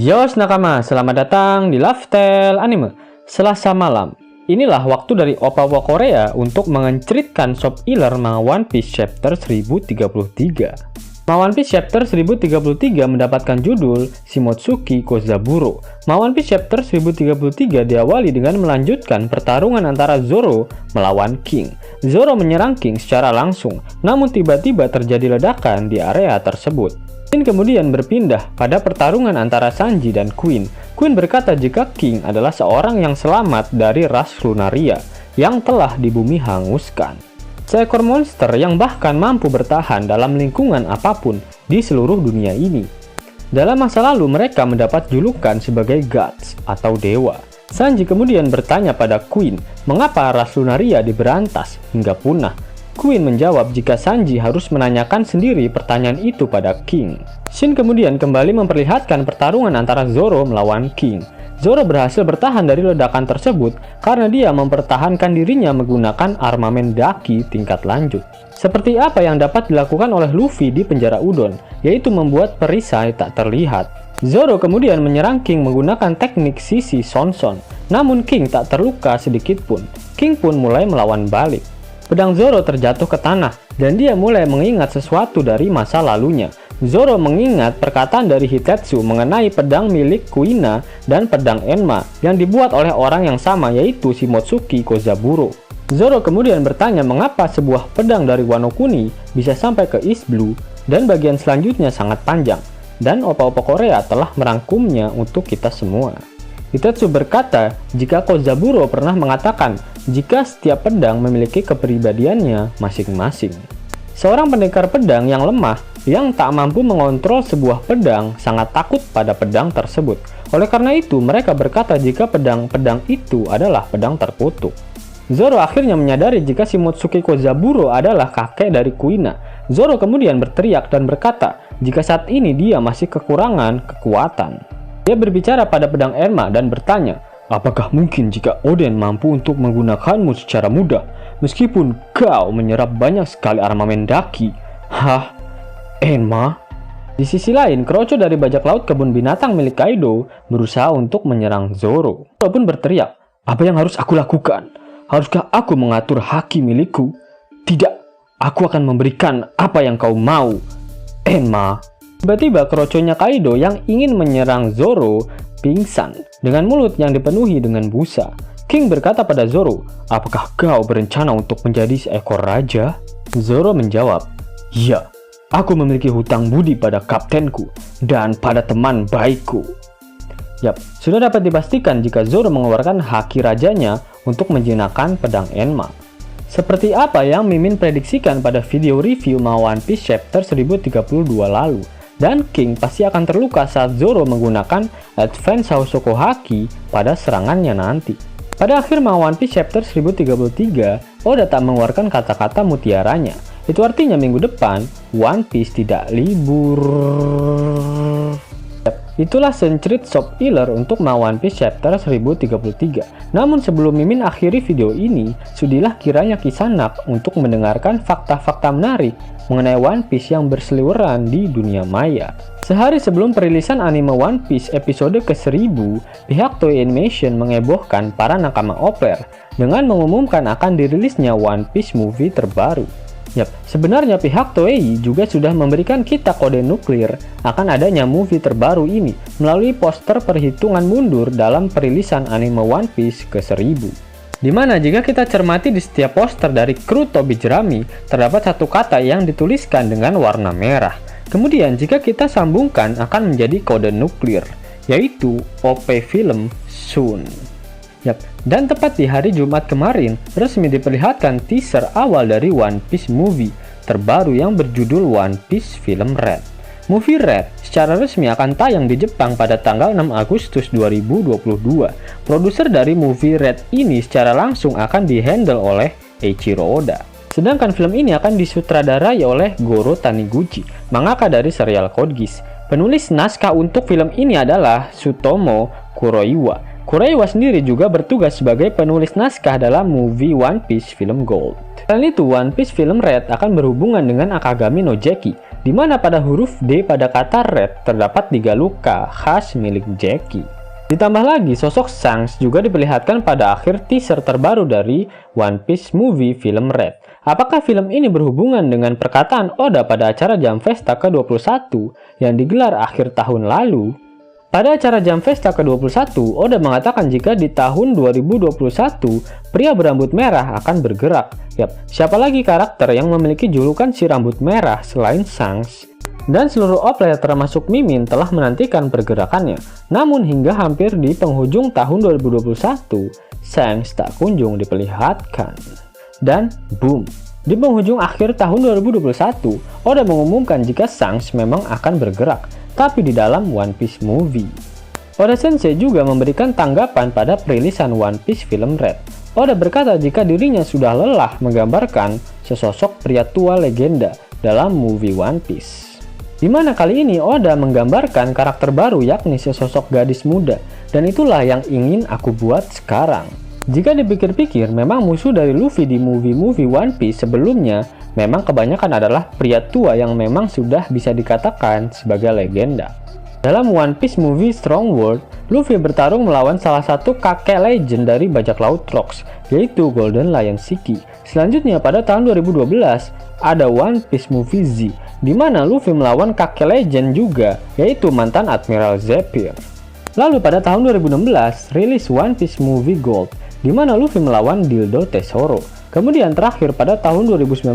Yos nakama, selamat datang di Lifestyle Anime. Selasa malam, inilah waktu dari opa-opa Korea untuk menceritakan Soap Iller manga One Piece chapter 1033. Manga One Piece chapter 1033 mendapatkan judul Shimotsuki Kozaburo. Manga One Piece chapter 1033 diawali dengan melanjutkan pertarungan antara Zoro melawan King. Zoro menyerang King secara langsung, namun tiba-tiba terjadi ledakan di area tersebut. King kemudian berpindah pada pertarungan antara Sanji dan Queen. Queen berkata jika King adalah seorang yang selamat dari ras Lunaria yang telah di bumi hanguskan. Seekor monster yang bahkan mampu bertahan dalam lingkungan apapun di seluruh dunia ini. Dalam masa lalu mereka mendapat julukan sebagai gods atau dewa. Sanji kemudian bertanya pada Queen mengapa ras Lunaria diberantas hingga punah. Queen menjawab jika Sanji harus menanyakan sendiri pertanyaan itu pada King. Shin kemudian kembali memperlihatkan pertarungan antara Zoro melawan King. Zoro berhasil bertahan dari ledakan tersebut karena dia mempertahankan dirinya menggunakan armamen daki tingkat lanjut. Seperti apa yang dapat dilakukan oleh Luffy di penjara Udon, yaitu membuat perisai tak terlihat. Zoro kemudian menyerang King menggunakan teknik sisi Sonson, namun King tak terluka sedikit pun. King pun mulai melawan balik. Pedang Zoro terjatuh ke tanah dan dia mulai mengingat sesuatu dari masa lalunya. Zoro mengingat perkataan dari Hitetsu mengenai pedang milik Kuina dan pedang Enma yang dibuat oleh orang yang sama, yaitu Shimotsuki Kozaburo. Zoro kemudian bertanya mengapa sebuah pedang dari Wano Kuni bisa sampai ke East Blue dan bagian selanjutnya sangat panjang, dan opa-opa Korea telah merangkumnya untuk kita semua. Hitetsu berkata jika Kozaburo pernah mengatakan jika setiap pedang memiliki kepribadiannya masing-masing. Seorang pendekar pedang yang lemah yang tak mampu mengontrol sebuah pedang sangat takut pada pedang tersebut. Oleh karena itu mereka berkata jika pedang-pedang itu adalah pedang terkutuk. Zoro akhirnya menyadari jika Shimotsuki Kozaburo adalah kakek dari Kuina. Zoro kemudian berteriak dan berkata jika saat ini dia masih kekurangan kekuatan. Dia berbicara pada pedang Enma dan bertanya, apakah mungkin jika Oden mampu untuk menggunakanmu secara mudah, meskipun kau menyerap banyak sekali armamen daki? Hah? Enma? Di sisi lain, Kroco dari bajak laut kebun binatang milik Kaido berusaha untuk menyerang Zoro. Zoro pun berteriak, apa yang harus aku lakukan? Haruskah aku mengatur haki milikku? Tidak, aku akan memberikan apa yang kau mau, Enma. Tiba-tiba Kroconya Kaido yang ingin menyerang Zoro pingsan dengan mulut yang dipenuhi dengan busa. King berkata pada Zoro, apakah kau berencana untuk menjadi seekor raja? Zoro menjawab, ya, aku memiliki hutang budi pada kaptenku dan pada teman baikku. Yap, sudah dapat dipastikan jika Zoro mengeluarkan haki rajanya untuk menjinakkan pedang Enma. Seperti apa yang Mimin prediksikan pada video review manga One Piece chapter 1032 lalu. Dan King pasti akan terluka saat Zoro menggunakan Advance Hausoko Haki pada serangannya nanti. Pada akhir manga One Piece chapter 1033, Oda tak mengeluarkan kata-kata mutiaranya. Itu artinya minggu depan, One Piece tidak libur. Itulah sencerit Soap Iller untuk manga One Piece chapter 1033. Namun sebelum Mimin akhiri video ini, sudilah kiranya Kisanak untuk mendengarkan fakta-fakta menarik mengenai One Piece yang berseliweran di dunia maya. Sehari sebelum perilisan anime One Piece episode ke-1000, pihak Toei Animation mengebohkan para nakama Opler dengan mengumumkan akan dirilisnya One Piece movie terbaru. Yap, sebenarnya pihak Toei juga sudah memberikan kita kode nuklir akan adanya movie terbaru ini melalui poster perhitungan mundur dalam perilisan anime One Piece ke-1000. Dimana jika kita cermati di setiap poster dari kru Tobi Jerami terdapat satu kata yang dituliskan dengan warna merah. Kemudian jika kita sambungkan akan menjadi kode nuklir, yaitu OP Film Soon. Yap, dan tepat di hari Jumat kemarin, resmi diperlihatkan teaser awal dari One Piece movie terbaru yang berjudul One Piece Film Red. Movie Red secara resmi akan tayang di Jepang pada tanggal 6 Agustus 2022. Produser dari movie Red ini secara langsung akan dihandle oleh Eiichiro Oda. Sedangkan film ini akan disutradarai oleh Goro Taniguchi, mangaka dari serial Code Geass. Penulis naskah untuk film ini adalah Tsutomu Kuroiwa. Kuroiwa sendiri juga bertugas sebagai penulis naskah dalam movie One Piece Film Gold. Selain itu, One Piece Film Red akan berhubungan dengan Akagami no Jeki, di mana pada huruf D pada kata red terdapat 3 luka khas milik Jackie. Ditambah lagi, sosok Shanks juga diperlihatkan pada akhir teaser terbaru dari One Piece movie film Red. Apakah film ini berhubungan dengan perkataan Oda pada acara Jam Festa ke-21 yang digelar akhir tahun lalu? Pada acara Jam Festa ke-21, Oda mengatakan jika di tahun 2021, pria berambut merah akan bergerak. Yap, siapa lagi karakter yang memiliki julukan si rambut merah selain Shanks? Dan seluruh player termasuk Mimin telah menantikan pergerakannya. Namun hingga hampir di penghujung tahun 2021, Shanks tak kunjung diperlihatkan. Dan boom, di penghujung akhir tahun 2021, Oda mengumumkan jika Shanks memang akan bergerak, tapi di dalam One Piece movie. Oda Sensei juga memberikan tanggapan pada perilisan One Piece film Red. Oda berkata jika dirinya sudah lelah menggambarkan sesosok pria tua legenda dalam movie One Piece. Di mana kali ini Oda menggambarkan karakter baru yakni sesosok gadis muda, dan itulah yang ingin aku buat sekarang. Jika dipikir-pikir, memang musuh dari Luffy di movie-movie One Piece sebelumnya memang kebanyakan adalah pria tua yang memang sudah bisa dikatakan sebagai legenda. Dalam One Piece movie Strong World, Luffy bertarung melawan salah satu kakek legend dari bajak laut Rocks, yaitu Golden Lion Shiki. Selanjutnya pada tahun 2012, ada One Piece movie Z, di mana Luffy melawan kakek legend juga, yaitu mantan Admiral Zephyr. Lalu pada tahun 2016, rilis One Piece movie Gold, di mana Luffy melawan Dildo Tesoro. Kemudian terakhir pada tahun 2019,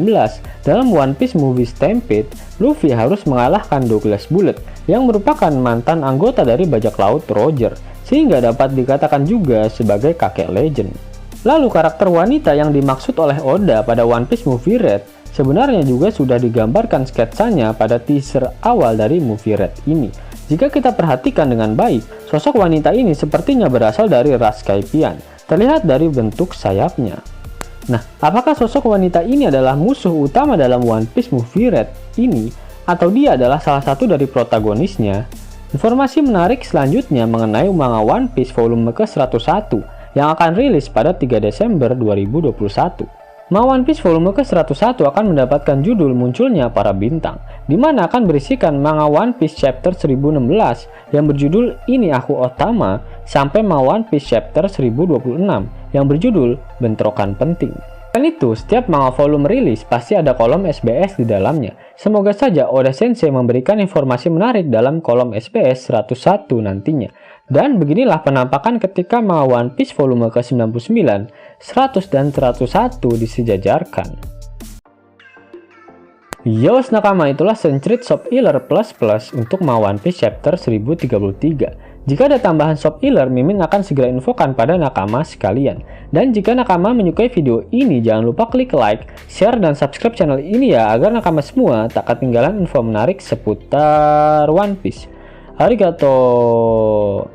dalam One Piece movie Stampede, Luffy harus mengalahkan Douglas Bullet, yang merupakan mantan anggota dari bajak laut Roger, sehingga dapat dikatakan juga sebagai kakek legend. Lalu karakter wanita yang dimaksud oleh Oda pada One Piece movie Red, sebenarnya juga sudah digambarkan sketsanya pada teaser awal dari movie Red ini. Jika kita perhatikan dengan baik, sosok wanita ini sepertinya berasal dari ras Skypian, terlihat dari bentuk sayapnya. Nah, apakah sosok wanita ini adalah musuh utama dalam One Piece movie Red ini, atau dia adalah salah satu dari protagonisnya? Informasi menarik selanjutnya mengenai manga One Piece volume ke-101 yang akan rilis pada 3 Desember 2021. Manga One Piece volume ke-101 akan mendapatkan judul munculnya para bintang, di mana akan berisikan manga One Piece chapter 1016 yang berjudul Ini Aku Otama, sampai manga One Piece chapter 1026 yang berjudul Bentrokan Penting. Selain itu, setiap manga volume rilis pasti ada kolom SBS di dalamnya. Semoga saja Oda Sensei memberikan informasi menarik dalam kolom SBS 101 nantinya. Dan beginilah penampakan ketika manga One Piece volume ke-99, 100 dan 101 disejajarkan. Yos nakama, itulah sencrit Shop Healer plus untuk manga One Piece chapter 1033. Jika ada tambahan Shop Healer, Mimin akan segera infokan pada nakama sekalian. Dan jika nakama menyukai video ini, jangan lupa klik like, share, dan subscribe channel ini ya, agar nakama semua tak ketinggalan info menarik seputar One Piece. Arigato!